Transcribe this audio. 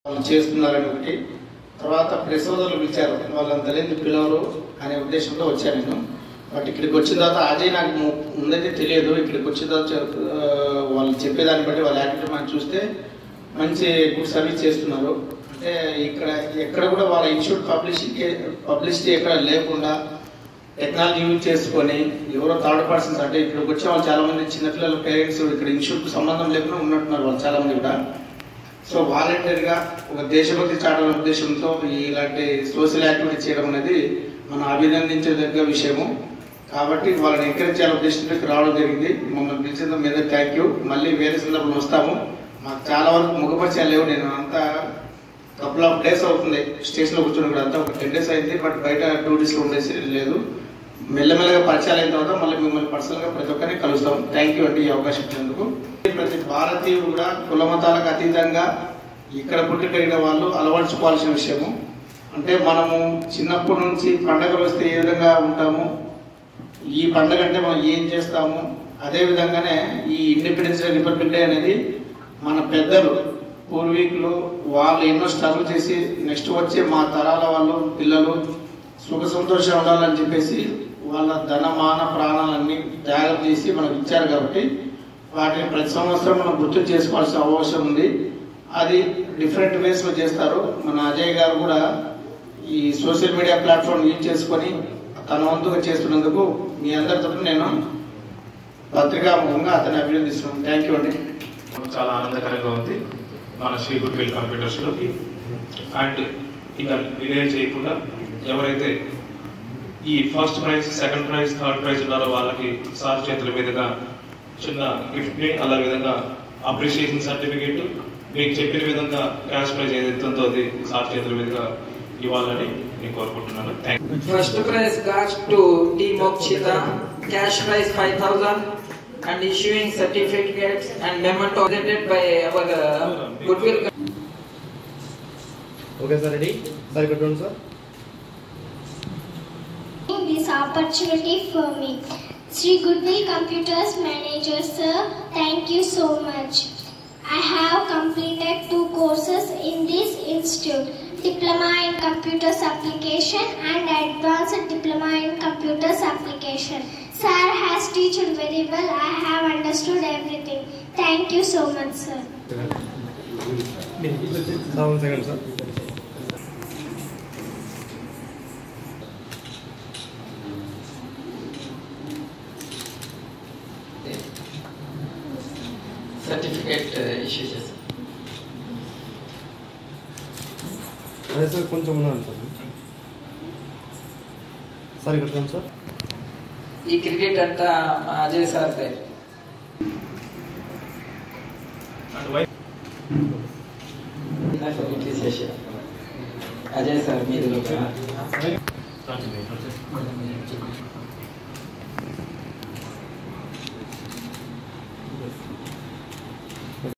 వాళ్ళు చేస్తున్నారని ఒకటి. తర్వాత ప్రెస్ సోదరులు పిలిచారు, వాళ్ళని తెలియదు పిలవరు అనే ఉద్దేశంతో వచ్చాను నేను. బట్ ఇక్కడికి వచ్చిన తర్వాత అజయ్ నాకు ముందైతే తెలియదు. ఇక్కడికి వచ్చిన తర్వాత వాళ్ళు చెప్పేదాన్ని బట్టి వాళ్ళ యాక్టివిటీ మనం చూస్తే మంచి గుడ్ సర్వీస్ చేస్తున్నారు. అంటే ఎక్కడ కూడా వాళ్ళ ఇన్స్టిట్యూట్ పబ్లిసిటీ ఎక్కడ లేకుండా టెక్నాలజీ యూజ్ చేసుకొని ఎవరో థర్డ్ పర్సన్స్, అంటే ఇక్కడికి వచ్చే వాళ్ళు చాలా మంది చిన్నపిల్లల పేరెంట్స్ ఇక్కడ ఇన్స్టిట్యూట్కి సంబంధం లేకుండా ఉన్నట్టున్నారు వాళ్ళు చాలా మంది కూడా. సో వాలంటీర్గా ఒక దేశభక్తి చాటాల ఉద్దేశంతో ఇలాంటి సోషల్ యాక్టివిటీ చేయడం అనేది మనం అభినందించదగ్గ విషయము. కాబట్టి వాళ్ళని ఎంకరేజ్ చేయాల ఉద్దేశంతో రావడం జరిగింది. మమ్మల్ని పిలిచిన మీద థ్యాంక్ యూ. మళ్ళీ వేరే సందర్భంలో వస్తాము. మాకు చాలా వరకు ముఖపరిచయాలు లేవు. నేను అంతా కపుల్ ఆఫ్ డేస్ అవుతుంది స్టేషన్లో కూర్చొని కూడా, అంతా ఒక 10 days అయింది. బట్ బయట డ్యూటీస్లో ఉండేసి లేదు. మెల్లమెల్లగా పరిచయాలు అయిన తర్వాత మళ్ళీ మిమ్మల్ని పర్సనల్గా ప్రతి ఒక్కరిని కలుస్తాం. థ్యాంక్ యూ అండి ఈ అవకాశం ఇచ్చినందుకు. ప్రతి భారతీయుడు కూడా కుల మతాలకు అతీతంగా ఇక్కడ పుట్టి పెరిగిన వాళ్ళు అలవర్చుకోవాల్సిన విషయము. అంటే మనము చిన్నప్పటి నుంచి పండగలు వస్తే ఏ విధంగా ఉంటాము, ఈ పండగ అంటే మనం ఏం చేస్తాము, అదే విధంగానే ఈ ఇండిపెండెన్స్ డే, రిపబ్లిక్ డే అనేది మన పెద్దలు పూర్వీకులు వాళ్ళు ఎన్నో స్ట్రగుల్ చేసి నెక్స్ట్ వచ్చే మా తరాల వాళ్ళు పిల్లలు సుఖ సంతోషం ఉండాలని చెప్పేసి వాళ్ళ ధనమాన ప్రాణాలన్నీ త్యాగం చేసి మనకు ఇచ్చారు. కాబట్టి వాటిని ప్రతి సంవత్సరం మనం గుర్తు చేసుకోవాల్సిన అవసరం ఉంది. అది డిఫరెంట్ వేస్లో చేస్తారు. మన అజయ్ గారు కూడా ఈ సోషల్ మీడియా ప్లాట్ఫామ్ యూజ్ చేసుకొని తన వంతుగా చేస్తున్నందుకు మీ అందరితో నేను పత్రికాముఖంగా అతన్ని అభినందిస్తున్నాను. థ్యాంక్ యూ అండి. చాలా ఆనందకరంగా ఉంది మన శ్రీ గుడ్విల్ కంప్యూటర్స్లో. అండ్ ఇక డిలే చేయకుండా ఎవరైతే ఈ first prize, second prize, third prize ఉన్నారో వాళ్ళకి సార్ చేతుల మీదుగా చిన్న గిఫ్ట్ని, అలా విధంగా అప్రిషియేషన్ సర్టిఫికేట్, మీకు చెప్పిన విధంగా క్యాష్ ప్రైజ్ ఏదైతే ఉందో అది సార్ చేతుల మీదుగా ఇవ్వాలని నేను కోరుకుంటున్నాను. Thank you. First prize goes to T. Mokshita, cash prize 5,000 and issuing certificates and memento presented by our Goodwill. Okay sir, ready? Sir, good one sir. This opportunity for me. Sri Goodwill Computers Manager sir, thank you so much. I have completed 2 courses in this institute, Diploma in Computers Application and Advanced Diploma in Computers Application. Sir has taught very well. I have understood everything. Thank you so much sir. 7 seconds sir. Certificate issue చేస్తాం. అదే sir కొంచెం ఉన్నాను sir. Sir ఇక్కడ రండి sir. ఈ cricket అంతా Ajay sir Ajay sir మీరు